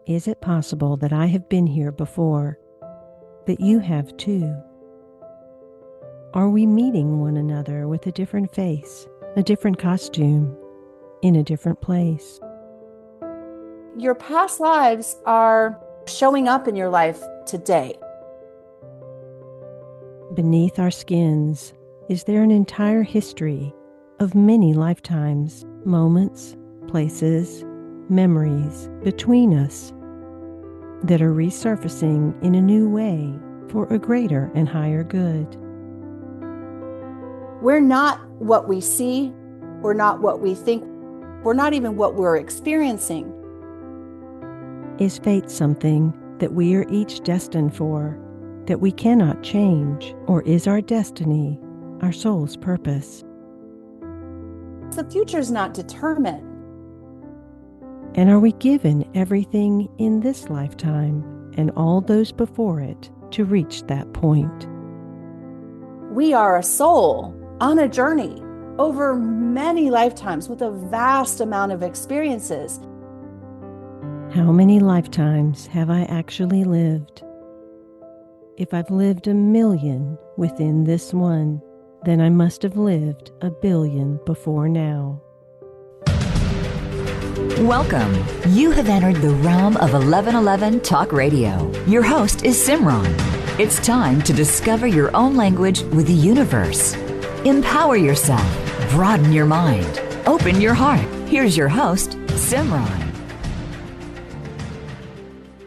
Is it possible that I have been here before, that you have too? Are we meeting one another with a different face, a different costume, in a different place? Your past lives are showing up in your life today. Beneath our skins, is there an entire history of many lifetimes, moments, places, memories between us that are resurfacing in a new way for a greater and higher good? We're not what we see. We're not what we think. We're not even what we're experiencing. Is fate something that we are each destined for, that we cannot change, or is our destiny our soul's purpose? The future's not determined. And are we given everything in this lifetime and all those before it to reach that point? We are a soul on a journey over many lifetimes with a vast amount of experiences. How many lifetimes have I actually lived? If I've lived 1,000,000 within this one, then I must have lived 1,000,000,000 before now. Welcome. You have entered the realm of 1111 Talk Radio. Your host is SIMRAN. It's time to discover your own language with the universe. Empower yourself. Broaden your mind. Open your heart. Here's your host, SIMRAN.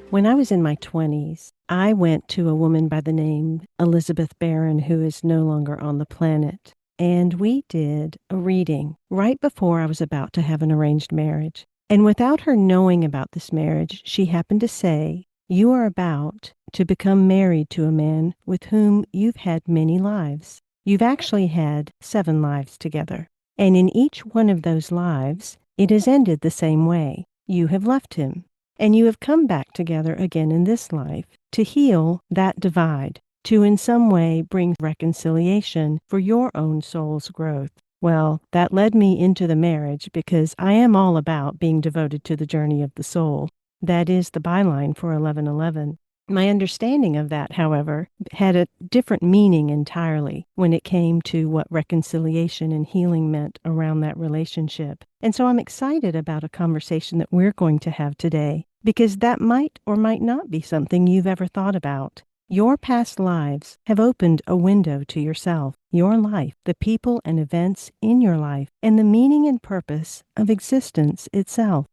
When I was in my 20s, I went to a woman by the name Elizabeth Barron, who is no longer on the planet, and we did a reading right before I was about to have an arranged marriage. And without her knowing about this marriage, she happened to say, "You are about to become married to a man with whom you've had many lives. You've actually had 7 lives together. And in each one of those lives, it has ended the same way. You have left him. And you have come back together again in this life to heal that divide, to in some way bring reconciliation for your own soul's growth." Well, that led me into the marriage because I am all about being devoted to the journey of the soul. That is the byline for 1111. My understanding of that, however, had a different meaning entirely when it came to what reconciliation and healing meant around that relationship. And so I'm excited about a conversation that we're going to have today, because that might or might not be something you've ever thought about. Your past lives have opened a window to yourself, your life, the people and events in your life, and the meaning and purpose of existence itself.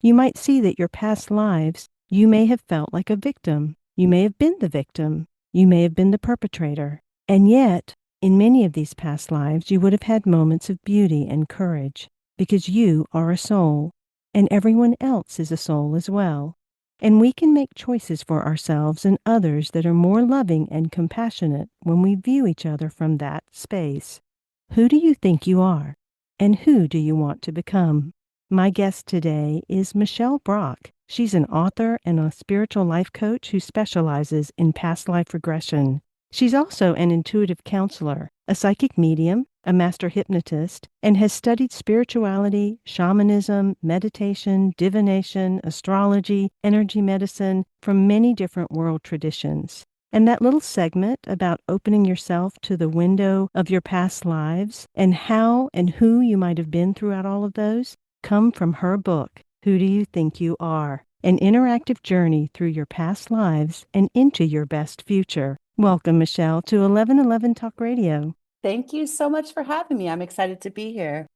You might see that your past lives, you may have felt like a victim. You may have been the victim. You may have been the perpetrator. And yet, in many of these past lives, you would have had moments of beauty and courage, because you are a soul, and everyone else is a soul as well. And we can make choices for ourselves and others that are more loving and compassionate when we view each other from that space. Who do you think you are? And who do you want to become? My guest today is Michelle Brock. She's an author and a spiritual life coach who specializes in past life regression. She's also an intuitive counselor, a psychic medium, a master hypnotist, and has studied spirituality, shamanism, meditation, divination, astrology, energy medicine from many different world traditions. And that little segment about opening yourself to the window of your past lives and how and who you might have been throughout all of those come from her book, Who Do You Think You Are? An interactive journey through your past lives and into your best future. Welcome, Michelle, to 1111 Talk Radio. Thank you so much for having me. I'm excited to be here.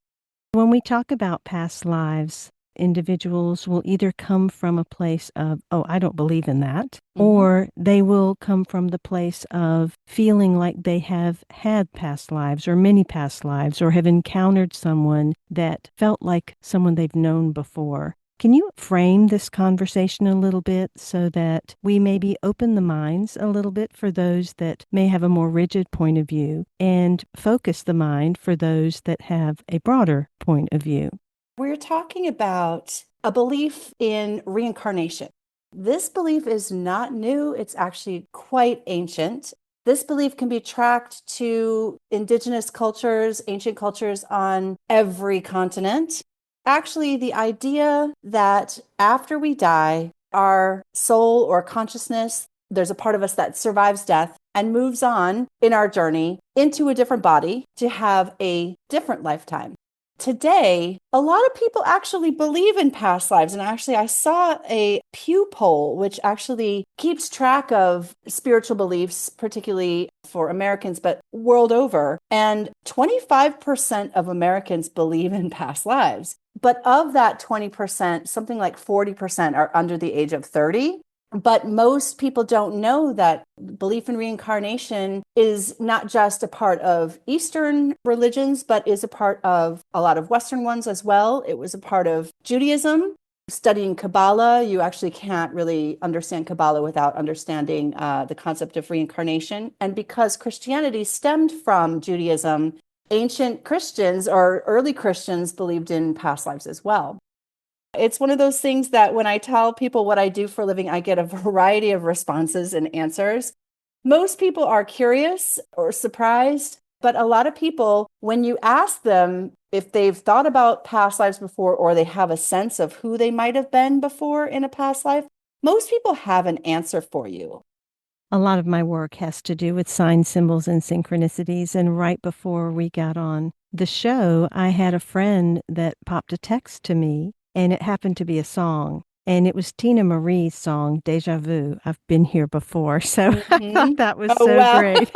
When we talk about past lives, individuals will either come from a place of, "Oh, I don't believe in that," or they will come from the place of feeling like they have had past lives or many past lives or have encountered someone that felt like someone they've known before. Can you frame this conversation a little bit so that we maybe open the minds a little bit for those that may have a more rigid point of view and focus the mind for those that have a broader point of view? We're talking about a belief in reincarnation. This belief is not new. It's actually quite ancient. This belief can be tracked to indigenous cultures, ancient cultures on every continent. Actually, the idea that after we die, our soul or consciousness, there's a part of us that survives death and moves on in our journey into a different body to have a different lifetime. Today, a lot of people actually believe in past lives. And actually, I saw a Pew poll, which actually keeps track of spiritual beliefs, particularly for Americans, but world over. And 25% of Americans believe in past lives. But of that 20%, something like 40% are under the age of 30. But most people don't know that belief in reincarnation is not just a part of Eastern religions, but is a part of a lot of Western ones as well. It was a part of Judaism. Studying Kabbalah, you actually can't really understand Kabbalah without understanding the concept of reincarnation. And because Christianity stemmed from Judaism, ancient Christians or early Christians believed in past lives as well. It's one of those things that when I tell people what I do for a living, I get a variety of responses and answers. Most people are curious or surprised, but a lot of people, when you ask them if they've thought about past lives before or they have a sense of who they might have been before in a past life, most people have an answer for you. A lot of my work has to do with signs, symbols, and synchronicities. And right before we got on the show, I had a friend that popped a text to me, and it happened to be a song. And it was Tina Marie's song, Deja Vu. I've been here before. So I thought that was Oh, so wow. great.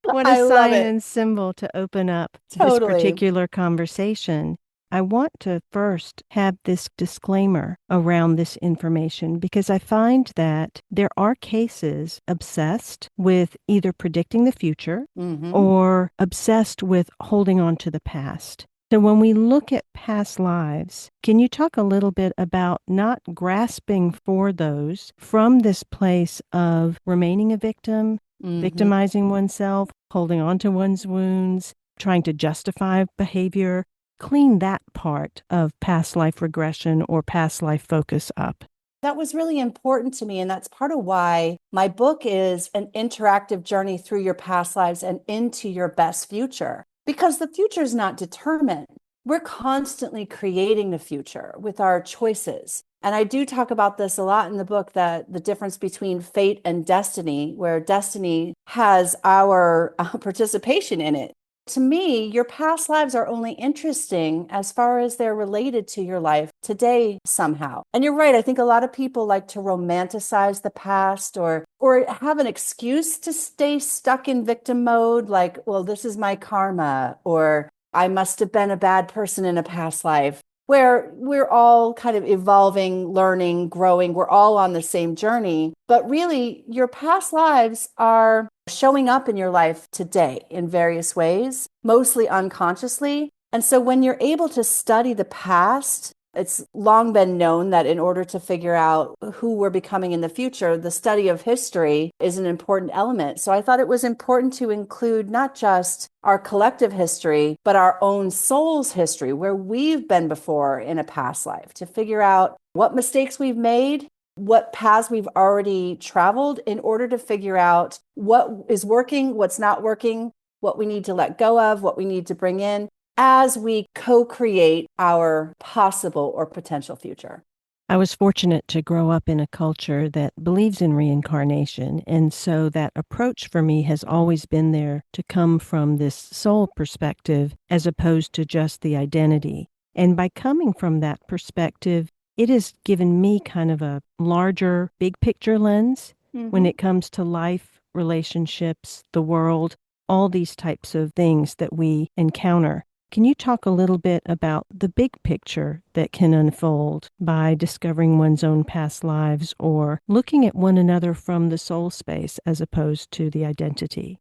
What a I love sign it. and symbol to open up this Totally. particular conversation. I want to first have this disclaimer around this information because I find that there are cases obsessed with either predicting the future or obsessed with holding on to the past. So when we look at past lives, can you talk a little bit about not grasping for those from this place of remaining a victim, victimizing oneself, holding on to one's wounds, trying to justify behavior? Clean that part of past life regression or past life focus up. That was really important to me. And that's part of why my book is an interactive journey through your past lives and into your best future. Because the future is not determined. We're constantly creating the future with our choices. And I do talk about this a lot in the book, that the difference between fate and destiny, where destiny has our participation in it. To me, your past lives are only interesting as far as they're related to your life today somehow. And you're right. I think a lot of people like to romanticize the past or have an excuse to stay stuck in victim mode. Like, well, this is my karma, or I must have been a bad person in a past life, where we're all kind of evolving, learning, growing. We're all on the same journey. But really, your past lives are showing up in your life today in various ways, mostly unconsciously. And so when you're able to study the past, it's long been known that in order to figure out who we're becoming in the future, the study of history is an important element. So I thought it was important to include not just our collective history, but our own soul's history, where we've been before in a past life, to figure out what mistakes we've made, what paths we've already traveled, in order to figure out what is working, what's not working, what we need to let go of, what we need to bring in, as we co-create our possible or potential future. I was fortunate to grow up in a culture that believes in reincarnation. And so that approach for me has always been there to come from this soul perspective as opposed to just the identity. And by coming from that perspective, it has given me kind of a larger, big picture lens when it comes to life, relationships, the world, all these types of things that we encounter. Can you talk a little bit about the big picture that can unfold by discovering one's own past lives or looking at one another from the soul space as opposed to the identity?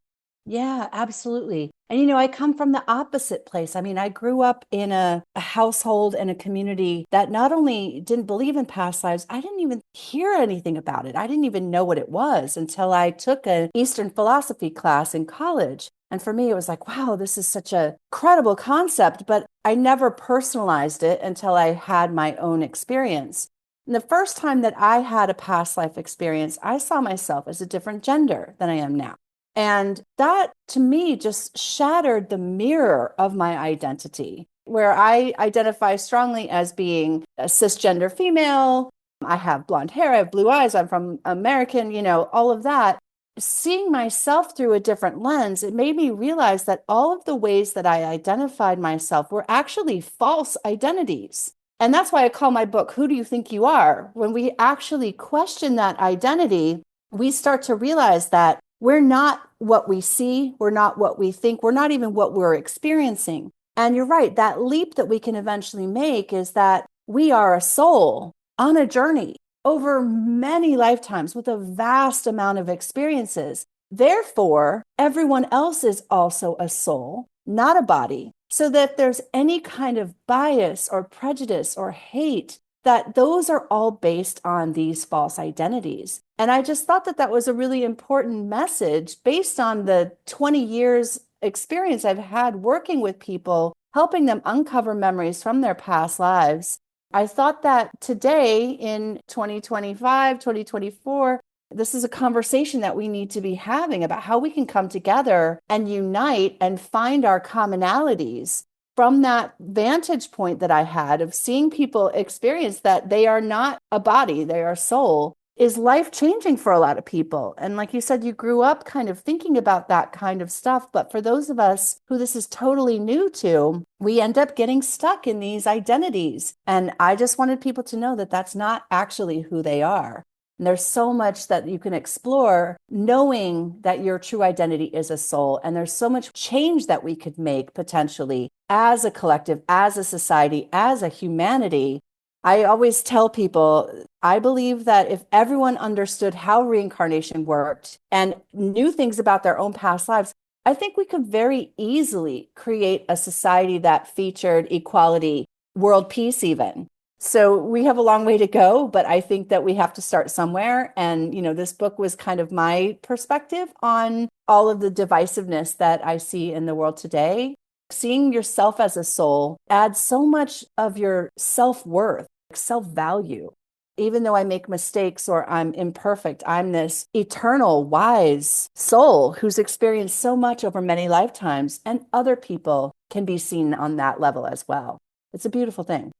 Yeah, absolutely. And, I come from the opposite place. I mean, I grew up in a household and a community that not only didn't believe in past lives, I didn't even hear anything about it. I didn't even know what it was until I took an Eastern philosophy class in college. And for me, it was like, wow, this is such a credible concept, but I never personalized it until I had my own experience. And the first time that I had a past life experience, I saw myself as a different gender than I am now. And that, to me, just shattered the mirror of my identity, where I identify strongly as being a cisgender female. I have blonde hair, I have blue eyes, I'm from American, all of that. Seeing myself through a different lens, it made me realize that all of the ways that I identified myself were actually false identities. And that's why I call my book, Who Do You Think You Are? When we actually question that identity, we start to realize that we're not what we see, we're not what we think, we're not even what we're experiencing. And you're right, that leap that we can eventually make is that we are a soul on a journey over many lifetimes with a vast amount of experiences. Therefore, everyone else is also a soul, not a body. So that if there's any kind of bias or prejudice or hate, that those are all based on these false identities. And I just thought that that was a really important message based on the 20 years experience I've had working with people, helping them uncover memories from their past lives. I thought that today in 2025, 2024, this is a conversation that we need to be having about how we can come together and unite and find our commonalities from that vantage point that I had of seeing people experience that they are not a body, they are soul, is life-changing for a lot of people. And like you said, you grew up kind of thinking about that kind of stuff. But for those of us who this is totally new to, we end up getting stuck in these identities. And I just wanted people to know that that's not actually who they are. And there's so much that you can explore knowing that your true identity is a soul. And there's so much change that we could make potentially as a collective, as a society, as a humanity. I always tell people, I believe that if everyone understood how reincarnation worked and knew things about their own past lives, I think we could very easily create a society that featured equality, world peace even. So we have a long way to go, but I think that we have to start somewhere. And, this book was kind of my perspective on all of the divisiveness that I see in the world today. Seeing yourself as a soul adds so much of your self-worth, self-value. Even though I make mistakes or I'm imperfect, I'm this eternal, wise soul who's experienced so much over many lifetimes, and other people can be seen on that level as well. It's a beautiful thing.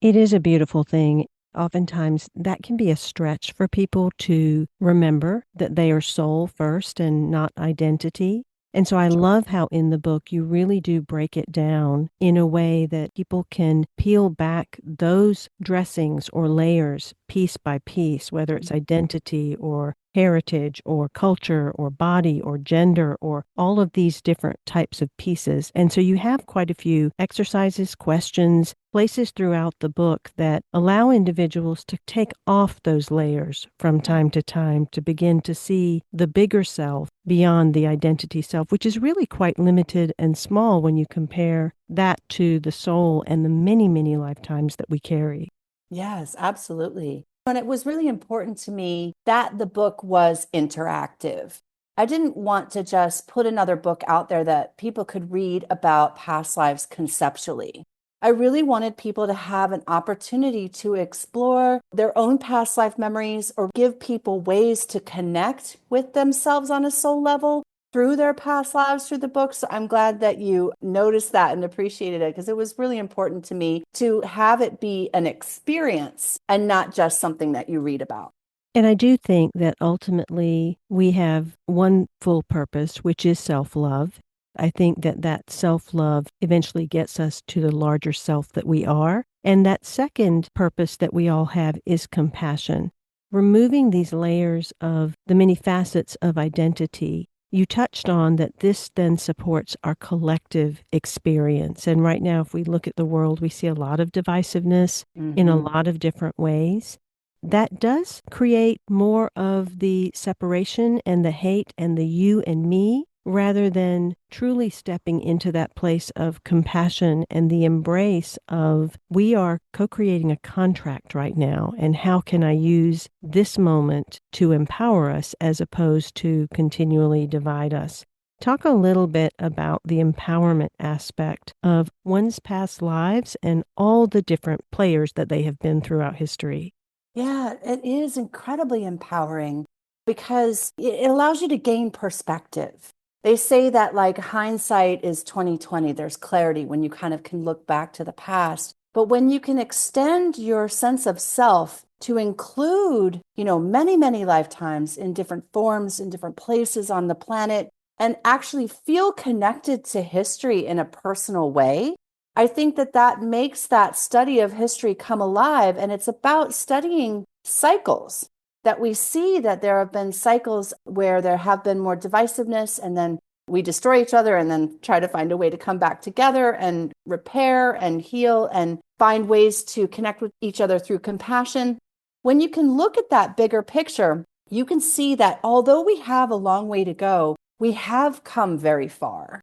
It is a beautiful thing. Oftentimes, that can be a stretch for people to remember that they are soul first and not identity. And so I love how in the book you really do break it down in a way that people can peel back those dressings or layers piece by piece, whether it's identity or heritage or culture or body or gender or all of these different types of pieces. And so you have quite a few exercises, questions, places throughout the book that allow individuals to take off those layers from time to time to begin to see the bigger self beyond the identity self, which is really quite limited and small when you compare that to the soul and the many, many lifetimes that we carry. Yes, absolutely. And it was really important to me that the book was interactive. I didn't want to just put another book out there that people could read about past lives conceptually. I really wanted people to have an opportunity to explore their own past life memories or give people ways to connect with themselves on a soul level through their past lives through the book. So I'm glad that you noticed that and appreciated it, because it was really important to me to have it be an experience and not just something that you read about. And I do think that ultimately we have one full purpose, which is self-love. I think that that self-love eventually gets us to the larger self that we are. And that second purpose that we all have is compassion. Removing these layers of the many facets of identity, you touched on that this then supports our collective experience. And right now, if we look at the world, we see a lot of divisiveness in a lot of different ways. That does create more of the separation and the hate and the you and me, rather than truly stepping into that place of compassion and the embrace of we are co-creating a contract right now, and how can I use this moment to empower us as opposed to continually divide us. Talk a little bit about the empowerment aspect of one's past lives and all the different players that they have been throughout history. Yeah, it is incredibly empowering because it allows you to gain perspective. They say that like hindsight is 2020. There's clarity when you kind of can look back to the past. But when you can extend your sense of self to include, many, many lifetimes in different forms, in different places on the planet, and actually feel connected to history in a personal way, I think that that makes that study of history come alive. And it's about studying cycles, that we see that there have been cycles where there have been more divisiveness, and then we destroy each other and then try to find a way to come back together and repair and heal and find ways to connect with each other through compassion. When you can look at that bigger picture, you can see that although we have a long way to go, we have come very far.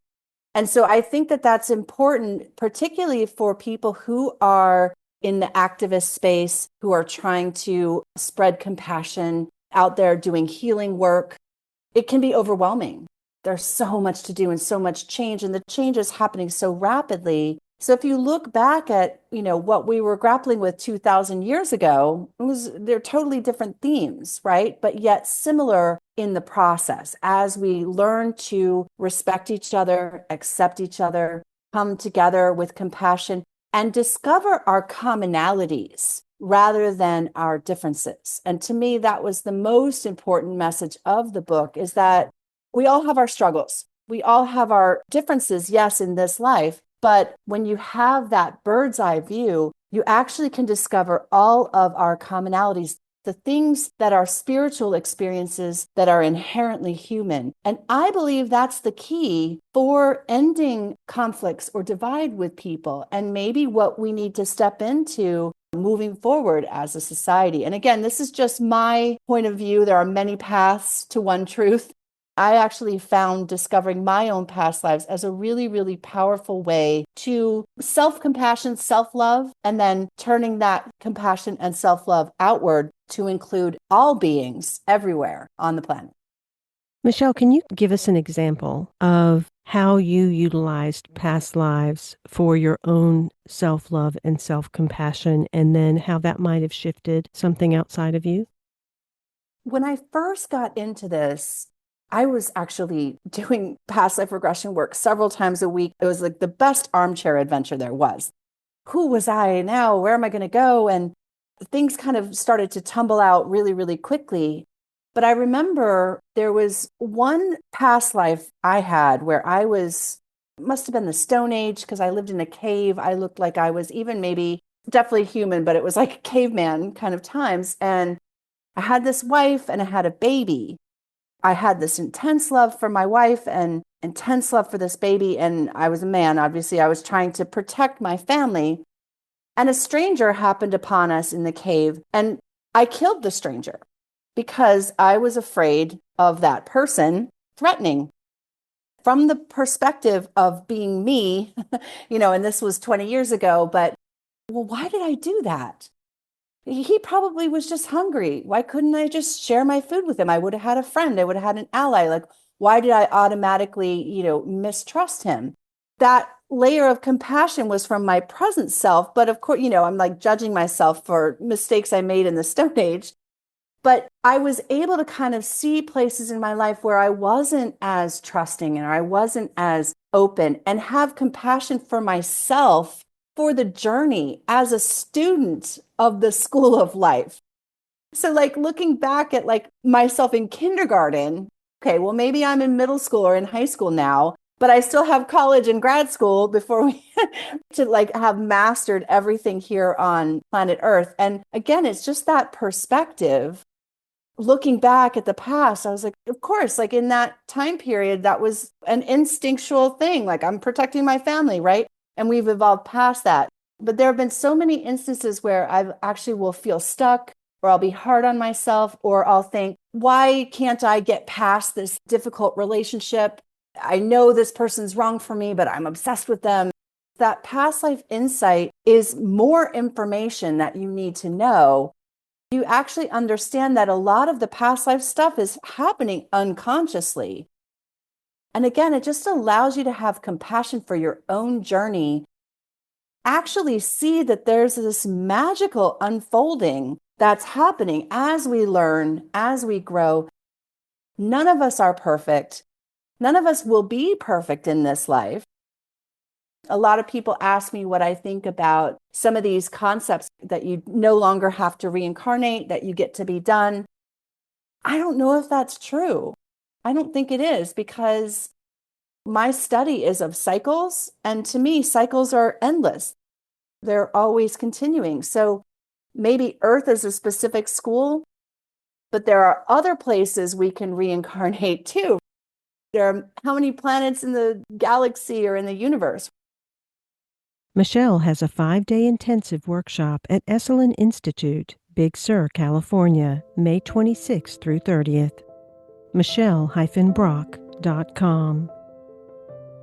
And so I think that that's important, particularly for people who are in the activist space, who are trying to spread compassion out there doing healing work. It can be overwhelming. There's so much to do and so much change, and the change is happening so rapidly. So if you look back at, what we were grappling with 2000 years ago, they're totally different themes, right? But yet similar in the process as we learn to respect each other, accept each other, come together with compassion, and discover our commonalities rather than our differences. And to me, that was the most important message of the book, is that we all have our struggles. We all have our differences, yes, in this life. But when you have that bird's eye view, you actually can discover all of our commonalities, the things that are spiritual experiences that are inherently human. And I believe that's the key for ending conflicts or divide with people, and maybe what we need to step into moving forward as a society. And again, this is just my point of view. There are many paths to one truth. I actually found discovering my own past lives as a really, really powerful way to self-compassion, self-love, and then turning that compassion and self-love outward to include all beings everywhere on the planet. Michelle, can you give us an example of how you utilized past lives for your own self-love and self-compassion, and then how that might have shifted something outside of you? When I first got into this, I was actually doing past life regression work several times a week. It was like the best armchair adventure there was. Who was I now? Where am I going to go? And things kind of started to tumble out really, really quickly. But I remember there was one past life I had where must have been the Stone Age, because I lived in a cave. I looked like I was even maybe definitely human, but it was like caveman kind of times. And I had this wife and I had a baby. I had this intense love for my wife and intense love for this baby. And I was a man. Obviously, I was trying to protect my family. And a stranger happened upon us in the cave. And I killed the stranger because I was afraid of that person threatening. From the perspective of being me, and this was 20 years ago, but well, why did I do that? He probably was just hungry. Why couldn't I just share my food with him? I would have had a friend. I would have had an ally. Like, why did I automatically, mistrust him? That layer of compassion was from my present self. But of course, I'm like judging myself for mistakes I made in the Stone Age. But I was able to kind of see places in my life where I wasn't as trusting and I wasn't as open, and have compassion for myself for the journey as a student of the school of life. So like looking back at like myself in kindergarten, okay, well, maybe I'm in middle school or in high school now, but I still have college and grad school before we to like have mastered everything here on planet Earth. And again, it's just that perspective. Looking back at the past, I was like, of course, like in that time period, that was an instinctual thing. Like, I'm protecting my family, right? And we've evolved past that. But there have been so many instances where I actually will feel stuck, or I'll be hard on myself, or I'll think, why can't I get past this difficult relationship? I know this person's wrong for me, but I'm obsessed with them. That past life insight is more information that you need to know. You actually understand that a lot of the past life stuff is happening unconsciously. And again, it just allows you to have compassion for your own journey. Actually see that there's this magical unfolding that's happening as we learn, as we grow. None of us are perfect. None of us will be perfect in this life. A lot of people ask me what I think about some of these concepts that you no longer have to reincarnate, that you get to be done. I don't know if that's true. I don't think it is, because my study is of cycles. And to me, cycles are endless. They're always continuing. So maybe Earth is a specific school, but there are other places we can reincarnate too. There are how many planets in the galaxy or in the universe? Michelle has a 5-day intensive workshop at Esalen Institute, Big Sur, California, May 26th through 30th. Michelle-Brock.com.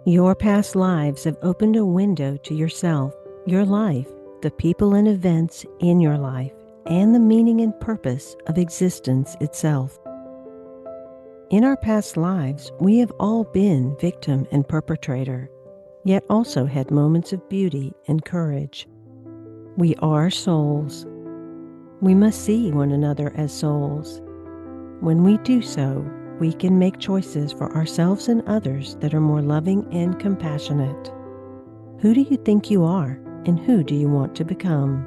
Your past lives have opened a window to yourself, your life, the people and events in your life, and the meaning and purpose of existence itself. In our past lives, we have all been victim and perpetrator, yet also had moments of beauty and courage. We are souls. We must see one another as souls. When we do so, we can make choices for ourselves and others that are more loving and compassionate. Who do you think you are, and who do you want to become?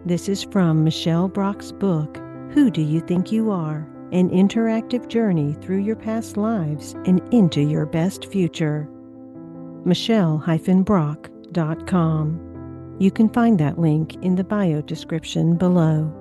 This is from Michelle Brock's book, Who Do You Think You Are? An interactive journey through your past lives and into your best future. Michelle-Brock.com. You can find that link in the bio description below.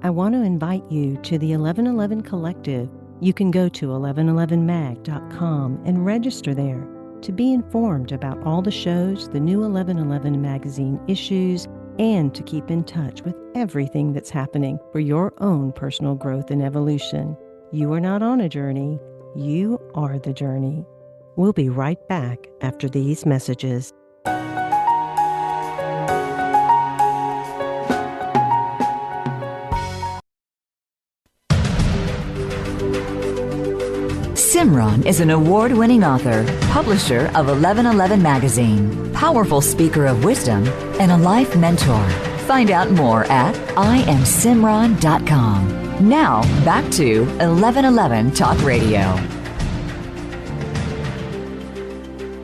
I want to invite you to the 1111 Collective. You can go to 1111mag.com and register there to be informed about all the shows, the new 1111 magazine issues, and to keep in touch with everything that's happening for your own personal growth and evolution. You are not on a journey, you are the journey. We'll be right back after these messages. SIMRAN is an award-winning author, publisher of 1111 Magazine, powerful speaker of wisdom, and a life mentor. Find out more at IamSimran.com. Now, back to 1111 Talk Radio.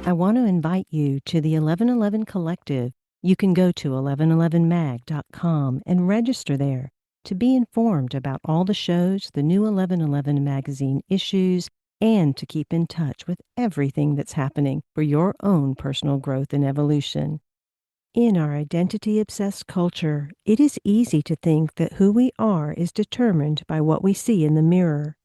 I want to invite you to the 1111 Collective. You can go to 1111mag.com and register there to be informed about all the shows, the new 1111 magazine issues, and to keep in touch with everything that's happening for your own personal growth and evolution. In our identity-obsessed culture, it is easy to think that who we are is determined by what we see in the mirror.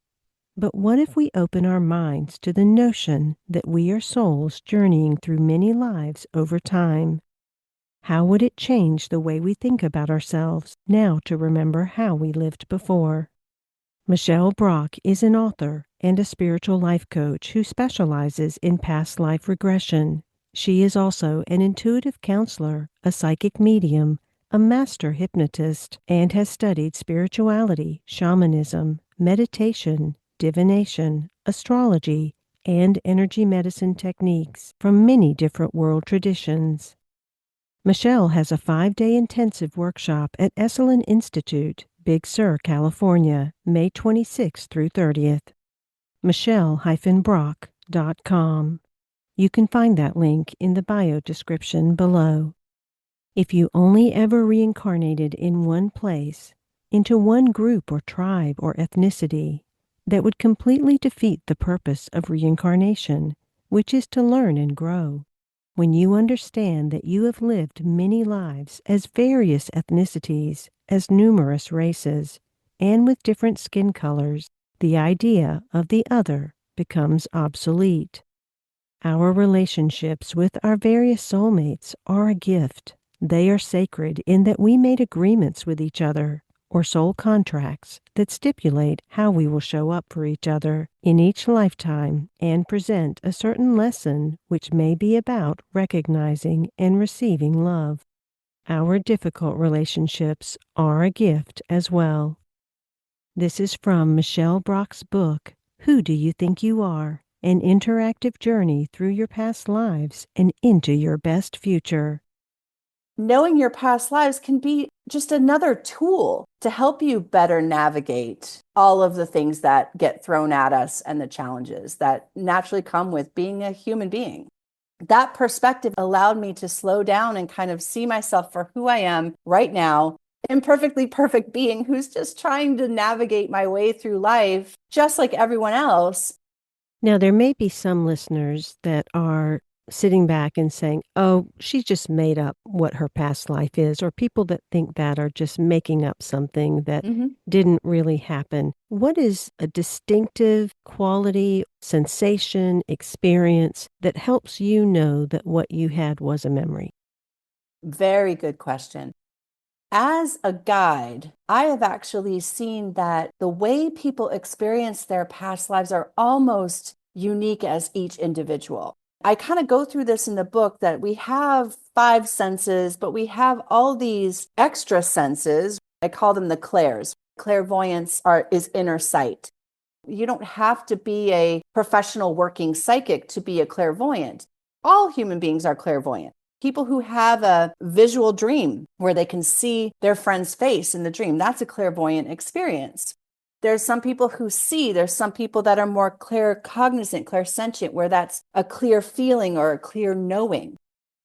But what if we open our minds to the notion that we are souls journeying through many lives over time? How would it change the way we think about ourselves now to remember how we lived before? Michelle Brock is an author and a spiritual life coach who specializes in past life regression. She is also an intuitive counselor, a psychic medium, a master hypnotist, and has studied spirituality, shamanism, meditation, divination, astrology, and energy medicine techniques from many different world traditions. Michelle has a 5-day intensive workshop at Esalen Institute, Big Sur, California, May 26th through 30th. Michelle-Brock.com. You can find that link in the bio description below. If you only ever reincarnated in one place, into one group or tribe or ethnicity, that would completely defeat the purpose of reincarnation, which is to learn and grow. When you understand that you have lived many lives as various ethnicities, as numerous races, and with different skin colors, the idea of the other becomes obsolete. Our relationships with our various soulmates are a gift. They are sacred in that we made agreements with each other, or soul contracts that stipulate how we will show up for each other in each lifetime and present a certain lesson which may be about recognizing and receiving love. Our difficult relationships are a gift as well. This is from Michelle Brock's book, Who Do You Think You Are? An interactive journey through your past lives and into your best future. Knowing your past lives can be just another tool to help you better navigate all of the things that get thrown at us and the challenges that naturally come with being a human being. That perspective allowed me to slow down and kind of see myself for who I am right now, imperfectly perfect being who's just trying to navigate my way through life, just like everyone else. Now, there may be some listeners that are sitting back and saying, oh, she just made up what her past life is, or people that think that are just making up something that didn't really happen. What is a distinctive quality, sensation, experience that helps you know that what you had was a memory? Very good question. As a guide, I have actually seen that the way people experience their past lives are almost unique as each individual. I kind of go through this in the book that we have five senses, but we have all these extra senses. I call them the clairs. Clairvoyance is inner sight. You don't have to be a professional working psychic to be a clairvoyant. All human beings are clairvoyant. People who have a visual dream where they can see their friend's face in the dream, that's a clairvoyant experience. There's some people who see, there's some people that are more claircognizant, clairsentient, where that's a clear feeling or a clear knowing.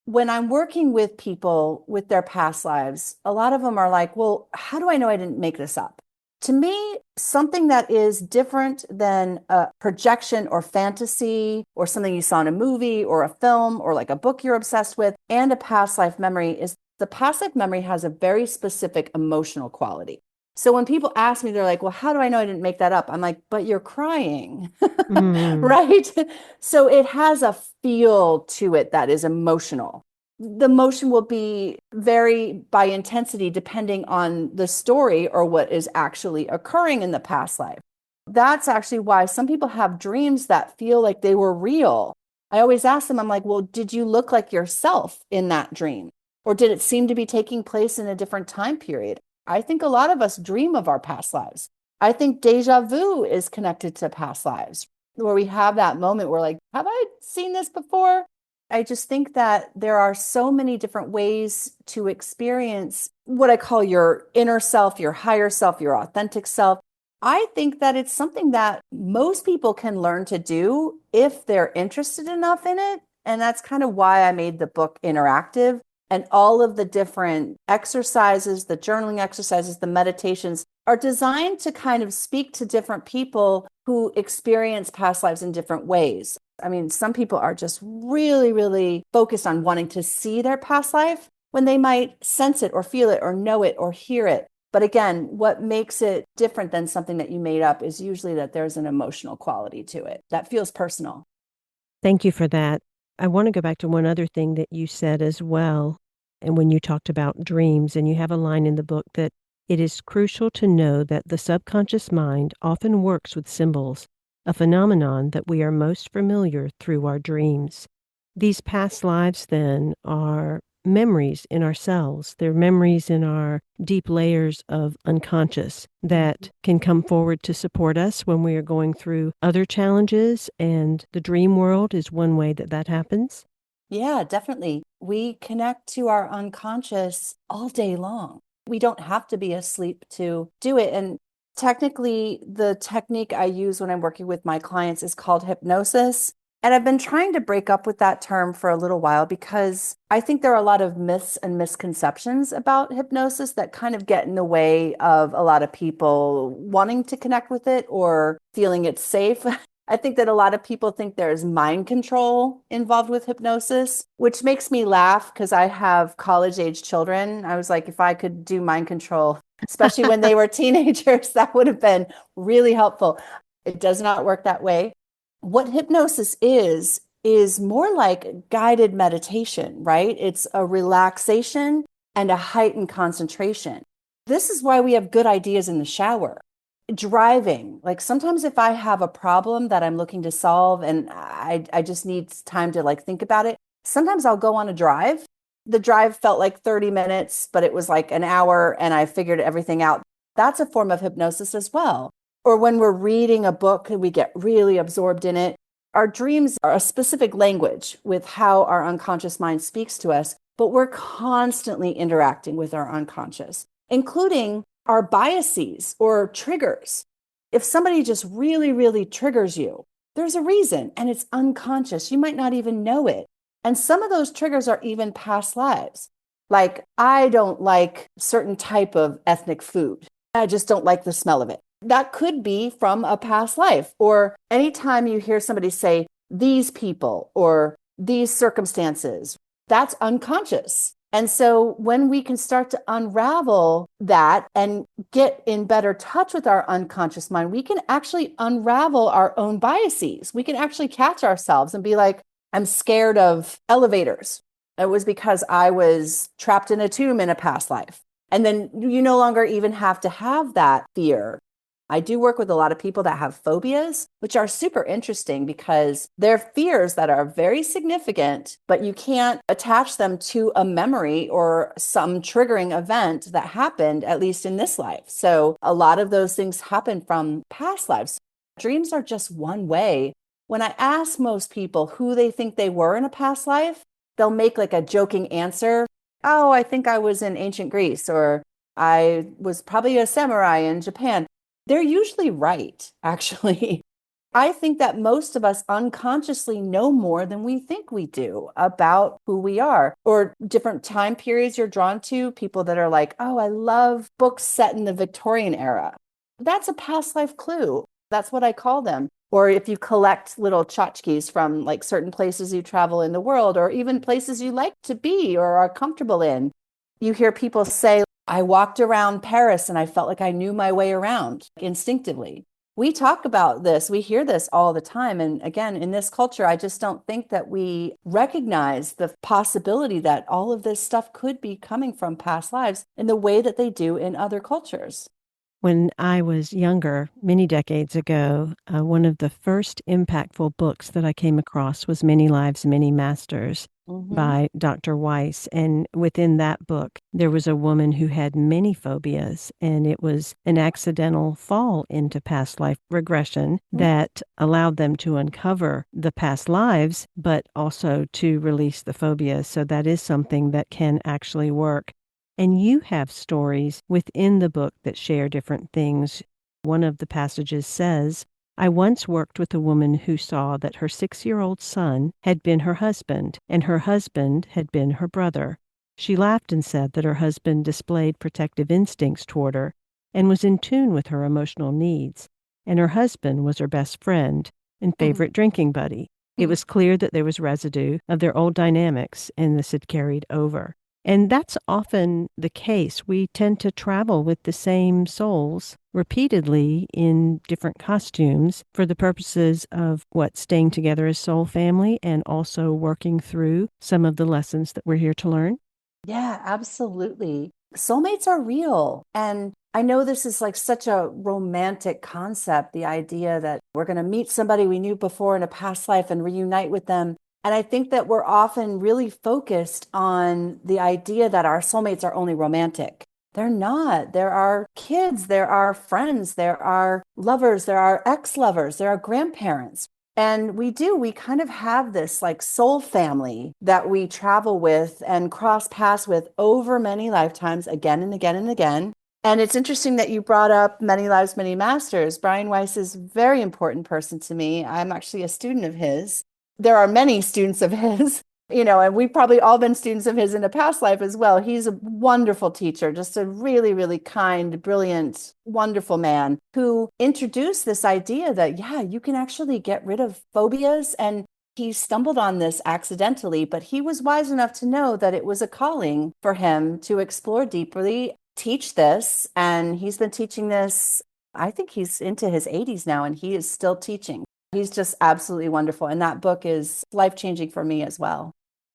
When I'm working with people with their past lives, a lot of them are like, well, how do I know I didn't make this up? To me, something that is different than a projection or fantasy or something you saw in a movie or a film or like a book you're obsessed with and a past life memory is the past life memory has a very specific emotional quality. So when people ask me, they're like, well, how do I know I didn't make that up? I'm like, but you're crying, right? So it has a feel to it that is emotional. The emotion will be vary by intensity depending on the story or what is actually occurring in the past life. That's actually why some people have dreams that feel like they were real. I always ask them, I'm like, well, did you look like yourself in that dream? Or did it seem to be taking place in a different time period? I think a lot of us dream of our past lives. I think deja vu is connected to past lives, where we have that moment where like, have I seen this before? I just think that there are so many different ways to experience what I call your inner self, your higher self, your authentic self. I think that it's something that most people can learn to do if they're interested enough in it. And that's kind of why I made the book interactive. And all of the different exercises, the journaling exercises, the meditations are designed to kind of speak to different people who experience past lives in different ways. I mean, some people are just really, really focused on wanting to see their past life when they might sense it or feel it or know it or hear it. But again, what makes it different than something that you made up is usually that there's an emotional quality to it that feels personal. Thank you for that. I want to go back to one other thing that you said as well. And when you talked about dreams, and you have a line in the book that it is crucial to know that the subconscious mind often works with symbols, a phenomenon that we are most familiar through our dreams. These past lives, then, are memories in ourselves. They're memories in our deep layers of unconscious that can come forward to support us when we are going through other challenges. And the dream world is one way that that happens. Yeah, definitely. We connect to our unconscious all day long. We don't have to be asleep to do it. And technically, the technique I use when I'm working with my clients is called hypnosis. And I've been trying to break up with that term for a little while because I think there are a lot of myths and misconceptions about hypnosis that kind of get in the way of a lot of people wanting to connect with it or feeling it's safe. I think that a lot of people think there's mind control involved with hypnosis, which makes me laugh because I have college-age children. I was like, if I could do mind control, especially when they were teenagers, that would have been really helpful. It does not work that way. What hypnosis is more like guided meditation, right? It's a relaxation and a heightened concentration. This is why we have good ideas in the shower. Driving, like sometimes if I have a problem that I'm looking to solve and I just need time to like think about it, sometimes I'll go on a drive. The drive felt like 30 minutes, but it was like an hour and I figured everything out. That's a form of hypnosis as well. Or when we're reading a book and we get really absorbed in it, our dreams are a specific language with how our unconscious mind speaks to us, but we're constantly interacting with our unconscious, including our biases or triggers. If somebody just really, really triggers you, there's a reason and it's unconscious. You might not even know it. And some of those triggers are even past lives. Like, I don't like certain type of ethnic food. I just don't like the smell of it. That could be from a past life. Or anytime you hear somebody say, these people or these circumstances, that's unconscious. And so when we can start to unravel that and get in better touch with our unconscious mind, we can actually unravel our own biases. We can actually catch ourselves and be like, I'm scared of elevators. It was because I was trapped in a tomb in a past life. And then you no longer even have to have that fear. I do work with a lot of people that have phobias, which are super interesting because they're fears that are very significant, but you can't attach them to a memory or some triggering event that happened, at least in this life. So a lot of those things happen from past lives. Dreams are just one way. When I ask most people who they think they were in a past life, they'll make like a joking answer. Oh, I think I was in ancient Greece, or I was probably a samurai in Japan. They're usually right, actually. I think that most of us unconsciously know more than we think we do about who we are, or different time periods you're drawn to. People that are like, oh, I love books set in the Victorian era. That's a past life clue. That's what I call them. Or if you collect little tchotchkes from like certain places you travel in the world, or even places you like to be or are comfortable in, you hear people say, I walked around Paris and I felt like I knew my way around instinctively. We talk about this, we hear this all the time. And again, in this culture, I just don't think that we recognize the possibility that all of this stuff could be coming from past lives in the way that they do in other cultures. When I was younger, many decades ago, one of the first impactful books that I came across was Many Lives, Many Masters by Dr. Weiss. And within that book, there was a woman who had many phobias, and it was an accidental fall into past life regression that allowed them to uncover the past lives, but also to release the phobia. So that is something that can actually work. And you have stories within the book that share different things. One of the passages says, I once worked with a woman who saw that her 6-year-old son had been her husband, and her husband had been her brother. She laughed and said that her husband displayed protective instincts toward her and was in tune with her emotional needs, and her husband was her best friend and favorite drinking buddy. It was clear that there was residue of their old dynamics, and this had carried over. And that's often the case. We tend to travel with the same souls repeatedly in different costumes for the purposes of staying together as soul family and also working through some of the lessons that we're here to learn. Yeah, absolutely. Soulmates are real. And I know this is like such a romantic concept, the idea that we're going to meet somebody we knew before in a past life and reunite with them. And I think that we're often really focused on the idea that our soulmates are only romantic. They're not. There are kids, there are friends, there are lovers, there are ex-lovers, there are grandparents. And we kind of have this like soul family that we travel with and cross paths with over many lifetimes, again and again and again. And it's interesting that you brought up Many Lives, Many Masters. Brian Weiss is a very important person to me. I'm actually a student of his. There are many students of his, and we've probably all been students of his in a past life as well. He's a wonderful teacher, just a really, really kind, brilliant, wonderful man who introduced this idea that, yeah, you can actually get rid of phobias. And he stumbled on this accidentally, but he was wise enough to know that it was a calling for him to explore deeply, teach this. And he's been teaching this, I think he's into his 80s now, and he is still teaching. He's just absolutely wonderful. And that book is life-changing for me as well.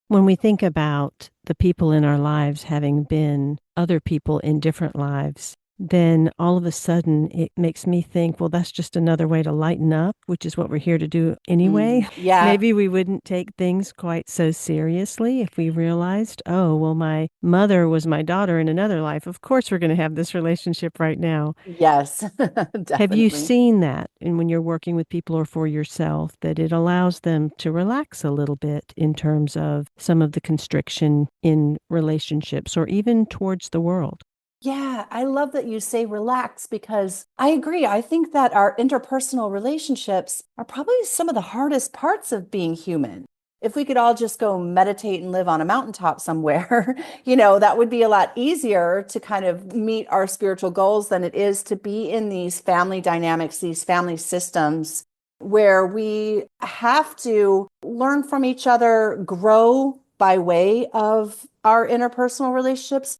When we think about the people in our lives having been other people in different lives, then all of a sudden it makes me think, well, that's just another way to lighten up, which is what we're here to do anyway. Yeah. Maybe we wouldn't take things quite so seriously if we realized, oh, well, my mother was my daughter in another life. Of course, we're going to have this relationship right now. Yes, Have you definitely. seen that? And when you're working with people or for yourself, that it allows them to relax a little bit in terms of some of the constriction in relationships or even towards the world? Yeah, I love that you say relax because I agree. I think that our interpersonal relationships are probably some of the hardest parts of being human. If we could all just go meditate and live on a mountaintop somewhere, that would be a lot easier to kind of meet our spiritual goals than it is to be in these family dynamics, these family systems where we have to learn from each other, grow by way of our interpersonal relationships.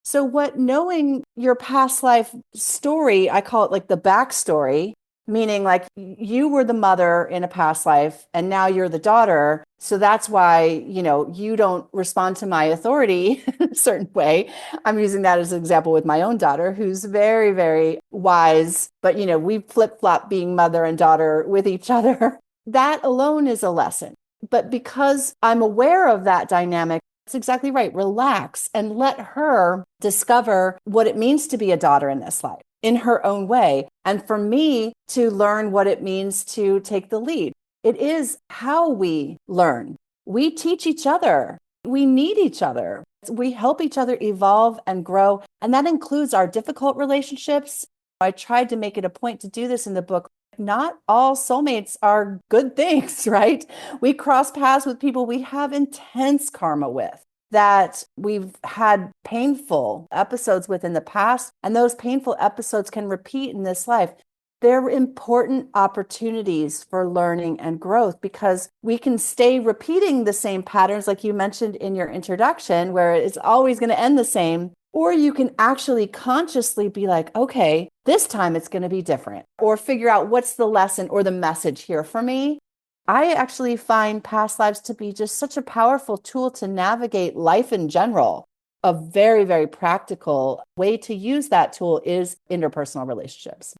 So what knowing your past life story, I call it like the backstory, meaning like you were the mother in a past life and now you're the daughter. So that's why, you don't respond to my authority in a certain way. I'm using that as an example with my own daughter, who's very, very wise, but we flip-flop being mother and daughter with each other. That alone is a lesson. But because I'm aware of that dynamic, it's exactly right. Relax and let her discover what it means to be a daughter in this life in her own way. And for me to learn what it means to take the lead. It is how we learn. We teach each other. We need each other. We help each other evolve and grow. And that includes our difficult relationships. I tried to make it a point to do this in the book. Not all soulmates are good things, right? We cross paths with people we have intense karma with, that we've had painful episodes with in the past, and those painful episodes can repeat in this life. They're important opportunities for learning and growth because we can stay repeating the same patterns, like you mentioned in your introduction, where it's always going to end the same. Or you can actually consciously be like, okay, this time it's going to be different, or figure out what's the lesson or the message here for me. I actually find past lives to be just such a powerful tool to navigate life in general. A very, very practical way to use that tool is interpersonal relationships.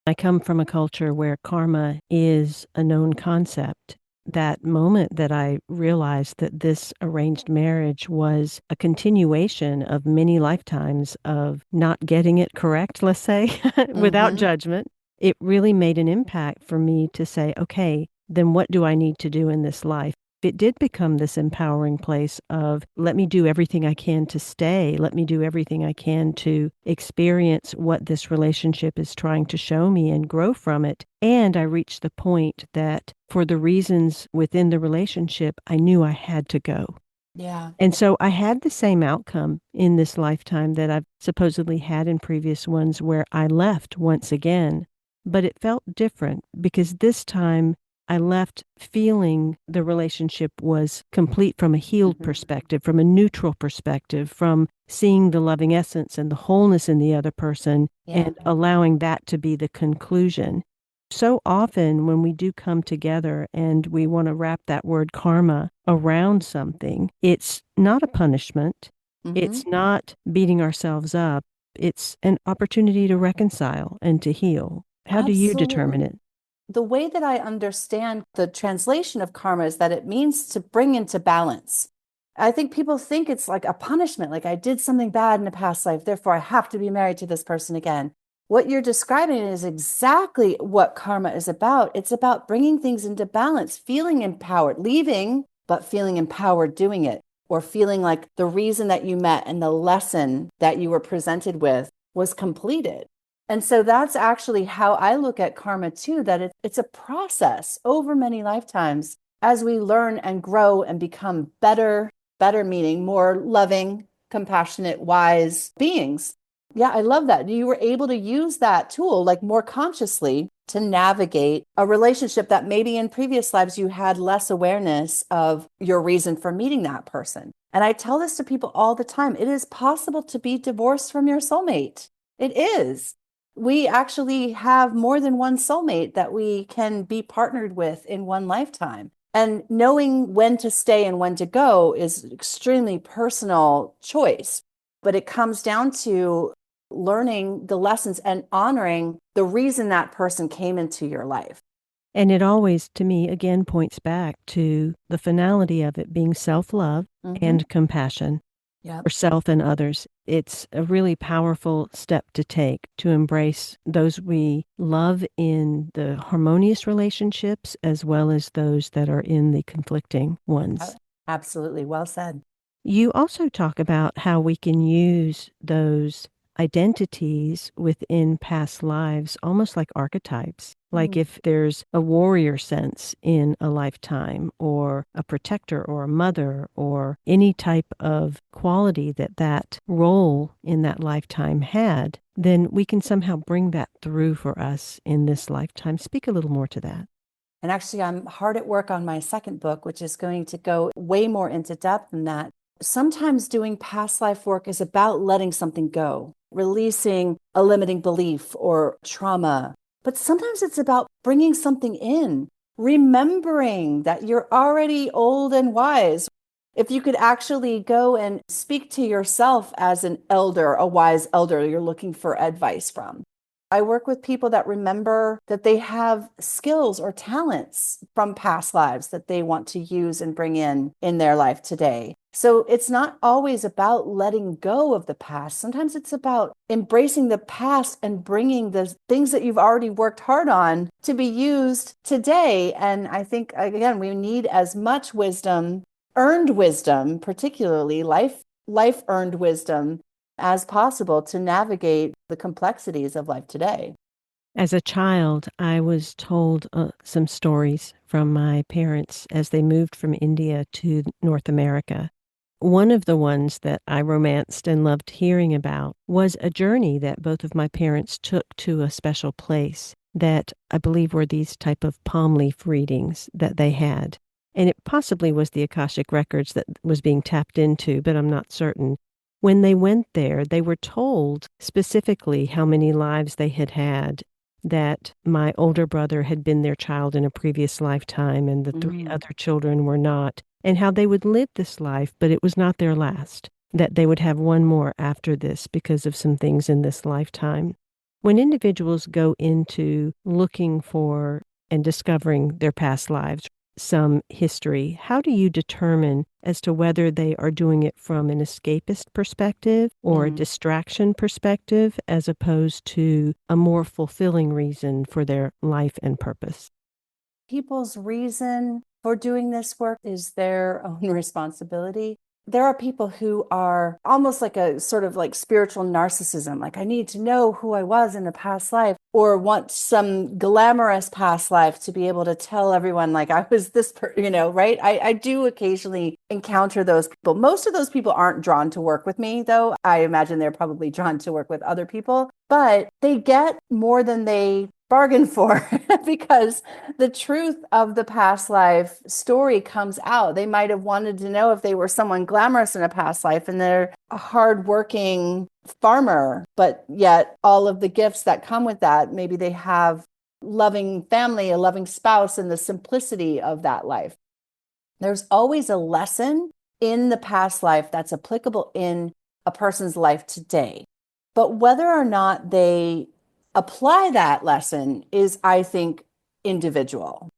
I come from a culture where karma is a known concept. That moment that I realized that this arranged marriage was a continuation of many lifetimes of not getting it correct, let's say, without judgment, it really made an impact for me to say, okay, then what do I need to do in this life? It did become this empowering place of, let me do everything I can to stay. Let me do everything I can to experience what this relationship is trying to show me and grow from it. And I reached the point that for the reasons within the relationship, I knew I had to go. Yeah. And so I had the same outcome in this lifetime that I've supposedly had in previous ones where I left once again. But it felt different because this time I left feeling the relationship was complete from a healed perspective, from a neutral perspective, from seeing the loving essence and the wholeness in the other person and allowing that to be the conclusion. So often when we do come together and we want to wrap that word karma around something, it's not a punishment. It's not beating ourselves up. It's an opportunity to reconcile and to heal. How do you determine it? The way that I understand the translation of karma is that it means to bring into balance. I think people think it's like a punishment, like I did something bad in a past life, therefore I have to be married to this person again. What you're describing is exactly what karma is about. It's about bringing things into balance, feeling empowered, leaving, but feeling empowered doing it, or feeling like the reason that you met and the lesson that you were presented with was completed. And so that's actually how I look at karma too, that it's a process over many lifetimes as we learn and grow and become better meaning more loving, compassionate, wise beings. Yeah, I love that. You were able to use that tool like more consciously to navigate a relationship that maybe in previous lives you had less awareness of your reason for meeting that person. And I tell this to people all the time. It is possible to be divorced from your soulmate. It is. We actually have more than one soulmate that we can be partnered with in one lifetime. And knowing when to stay and when to go is an extremely personal choice. But it comes down to learning the lessons and honoring the reason that person came into your life. And it always, to me, again, points back to the finality of it being self-love and compassion. For self and others. It's a really powerful step to take to embrace those we love in the harmonious relationships as well as those that are in the conflicting ones. Absolutely. Well said. You also talk about how we can use those identities within past lives, almost like archetypes. Like if there's a warrior sense in a lifetime, or a protector, or a mother, or any type of quality that that role in that lifetime had, then we can somehow bring that through for us in this lifetime. Speak a little more to that. And actually, I'm hard at work on my second book, which is going to go way more into depth than that. Sometimes doing past life work is about letting something go, releasing a limiting belief or trauma. But sometimes it's about bringing something in, remembering that you're already old and wise. If you could actually go and speak to yourself as an elder, a wise elder you're looking for advice from. I work with people that remember that they have skills or talents from past lives that they want to use and bring in their life today. So it's not always about letting go of the past. Sometimes it's about embracing the past and bringing the things that you've already worked hard on to be used today. And I think, again, we need as much wisdom, earned wisdom, particularly life earned wisdom, as possible to navigate the complexities of life today. As a child, I was told some stories from my parents as they moved from India to North America. One of the ones that I romanced and loved hearing about was a journey that both of my parents took to a special place that I believe were these type of palm leaf readings that they had. And it possibly was the Akashic Records that was being tapped into, but I'm not certain. When they went there, they were told specifically how many lives they had had, that my older brother had been their child in a previous lifetime and the three other children were not, and how they would live this life, but it was not their last, that they would have one more after this because of some things in this lifetime. When individuals go into looking for and discovering their past lives, some history, how do you determine as to whether they are doing it from an escapist perspective or a distraction perspective as opposed to a more fulfilling reason for their life and purpose? People's reason for doing this work is their own responsibility. There are people who are almost like a sort of like spiritual narcissism, like I need to know who I was in a past life, or want some glamorous past life to be able to tell everyone like I was this, right? I do occasionally encounter those people. Most of those people aren't drawn to work with me, though. I imagine they're probably drawn to work with other people, but they get more than they bargain for because the truth of the past life story comes out. They might have wanted to know if they were someone glamorous in a past life and they're a hardworking farmer, but yet all of the gifts that come with that, maybe they have loving family, a loving spouse, and the simplicity of that life. There's always a lesson in the past life that's applicable in a person's life today. But whether or not they apply that lesson is, I think, individual.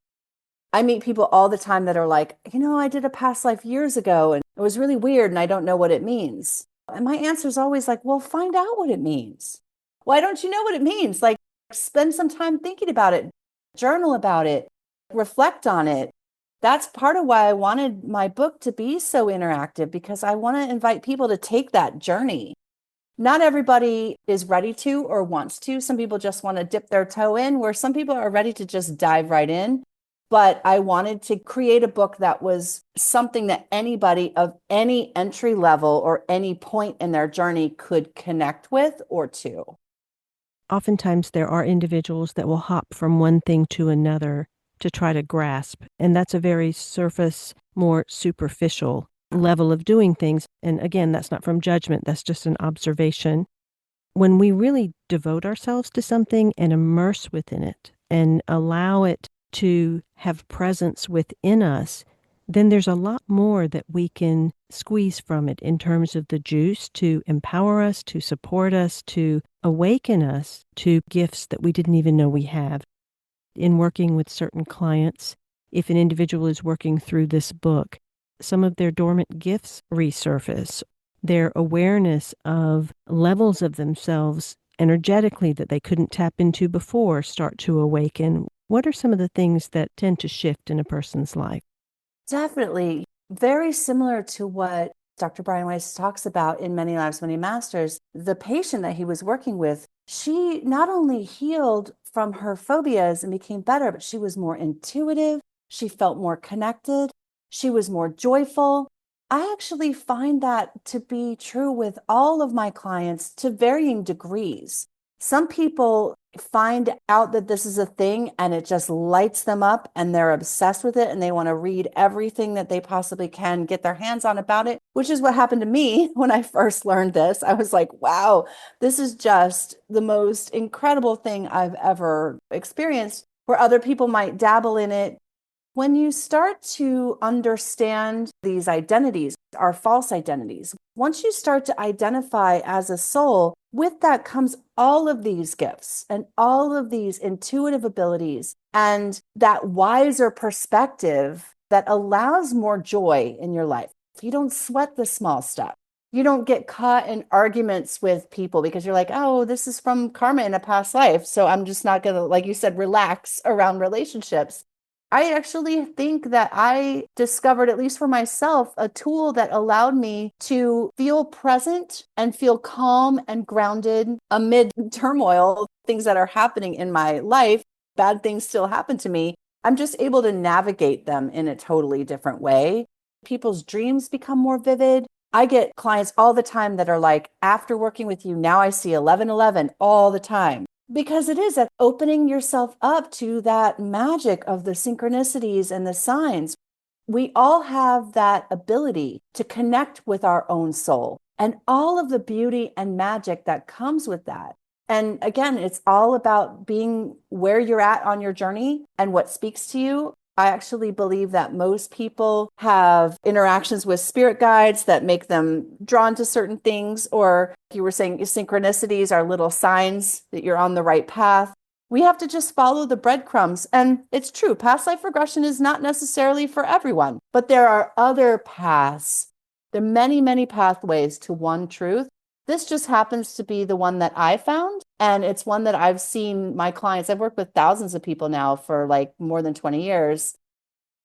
I meet people all the time that are like, I did a past life years ago and it was really weird and I don't know what it means. And my answer is always like, well, find out what it means. Why don't you know what it means? Like, spend some time thinking about it, journal about it, reflect on it. That's part of why I wanted my book to be so interactive, because I want to invite people to take that journey. Not everybody is ready to or wants to. Some people just want to dip their toe in, where some people are ready to just dive right in. But I wanted to create a book that was something that anybody of any entry level or any point in their journey could connect with or to. Oftentimes there are individuals that will hop from one thing to another to try to grasp, and that's a very surface, more superficial level of doing things. And again, that's not from judgment, that's just an observation. When we really devote ourselves to something and immerse within it and allow it to have presence within us, then there's a lot more that we can squeeze from it in terms of the juice to empower us, to support us, to awaken us to gifts that we didn't even know we have. In working with certain clients, if an individual is working through this book, some of their dormant gifts resurface. Their awareness of levels of themselves energetically that they couldn't tap into before start to awaken. What are some of the things that tend to shift in a person's life? Definitely very similar to what Dr. Brian Weiss talks about in Many Lives, Many Masters, the patient that he was working with, she not only healed from her phobias and became better, but she was more intuitive. She felt more connected. She was more joyful. I actually find that to be true with all of my clients to varying degrees. Some people find out that this is a thing and it just lights them up and they're obsessed with it and they want to read everything that they possibly can get their hands on about it, which is what happened to me when I first learned this. I was like, wow, this is just the most incredible thing I've ever experienced, where other people might dabble in it. When you start to understand these identities, our false identities, once you start to identify as a soul, with that comes all of these gifts and all of these intuitive abilities and that wiser perspective that allows more joy in your life. You don't sweat the small stuff. You don't get caught in arguments with people because you're like, oh, this is from karma in a past life. So I'm just not going to, like you said, relax around relationships. I actually think that I discovered, at least for myself, a tool that allowed me to feel present and feel calm and grounded amid turmoil, things that are happening in my life. Bad things still happen to me. I'm just able to navigate them in a totally different way. People's dreams become more vivid. I get clients all the time that are like, after working with you, now I see 1111 all the time. Because it is that opening yourself up to that magic of the synchronicities and the signs. We all have that ability to connect with our own soul and all of the beauty and magic that comes with that. And again, it's all about being where you're at on your journey and what speaks to you. I actually believe that most people have interactions with spirit guides that make them drawn to certain things, or you were saying synchronicities are little signs that you're on the right path. We have to just follow the breadcrumbs. And it's true, past life regression is not necessarily for everyone, but there are other paths. There are many, many pathways to one truth. This just happens to be the one that I found. And it's one that I've seen my clients. I've worked with thousands of people now for like more than 20 years.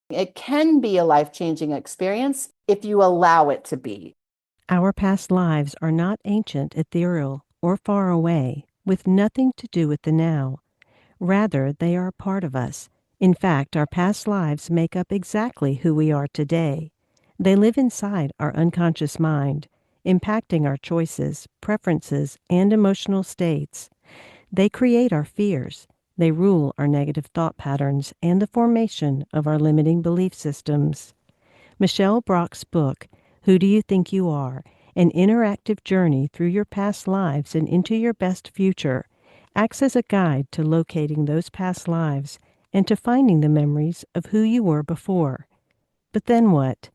It can be a life-changing experience if you allow it to be. Our past lives are not ancient, ethereal, or far away, with nothing to do with the now. Rather, they are a part of us. In fact, our past lives make up exactly who we are today. They live inside our unconscious mind, impacting our choices, preferences, and emotional states. They create our fears. They rule our negative thought patterns and the formation of our limiting belief systems. Michelle Brock's book, Who Do You Think You Are? An interactive journey through your past lives and into your best future, acts as a guide to locating those past lives and to finding the memories of who you were before. But then what?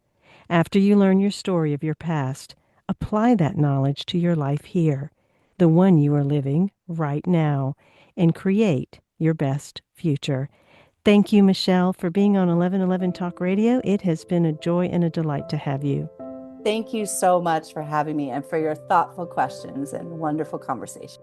After you learn your story of your past, apply that knowledge to your life here, the one you are living right now, and create your best future. Thank you, Michelle, for being on 1111 Talk Radio. It has been a joy and a delight to have you. Thank you so much for having me and for your thoughtful questions and wonderful conversation.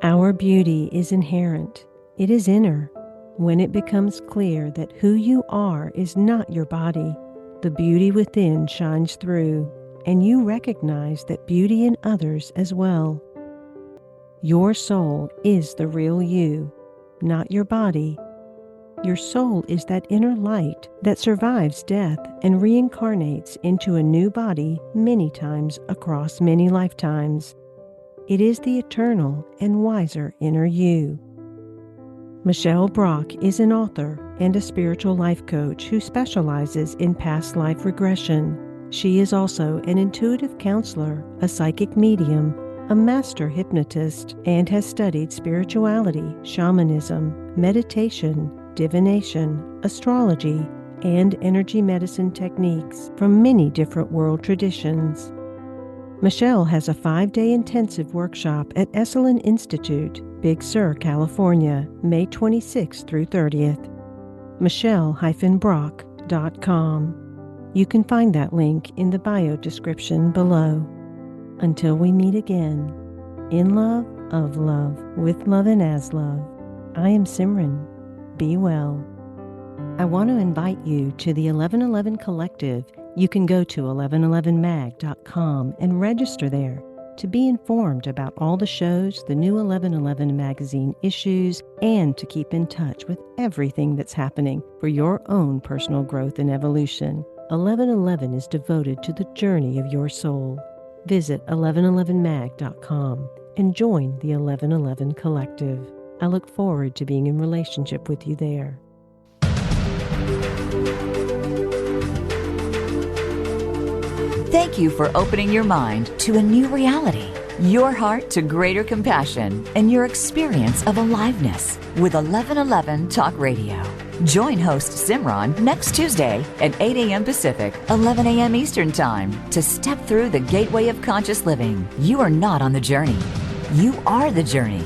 Our beauty is inherent. It is inner. When it becomes clear that who you are is not your body, the beauty within shines through, and you recognize that beauty in others as well. Your soul is the real you, not your body. Your soul is that inner light that survives death and reincarnates into a new body many times across many lifetimes. It is the eternal and wiser inner you. Michelle Brock is an author and a spiritual life coach who specializes in past life regression. She is also an intuitive counselor, a psychic medium, a master hypnotist, and has studied spirituality, shamanism, meditation, divination, astrology, and energy medicine techniques from many different world traditions. Michelle has a 5-day intensive workshop at Esalen Institute, Big Sur, California, May 26th through 30th. Michelle-Brock.com. You can find that link in the bio description below. Until we meet again, in love, of love, with love and as love, I am Simran. Be well. I want to invite you to the 1111 Collective You can go to 1111mag.com and register there to be informed about all the shows, the new 1111 magazine issues, and to keep in touch with everything that's happening for your own personal growth and evolution. 1111 is devoted to the journey of your soul. Visit 1111mag.com and join the 1111 Collective. I look forward to being in relationship with you there. Thank you for opening your mind to a new reality, your heart to greater compassion, and your experience of aliveness with 1111 Talk Radio. Join host Simran next Tuesday at 8 a.m. Pacific, 11 a.m. Eastern Time to step through the gateway of conscious living. You are not on the journey. You are the journey.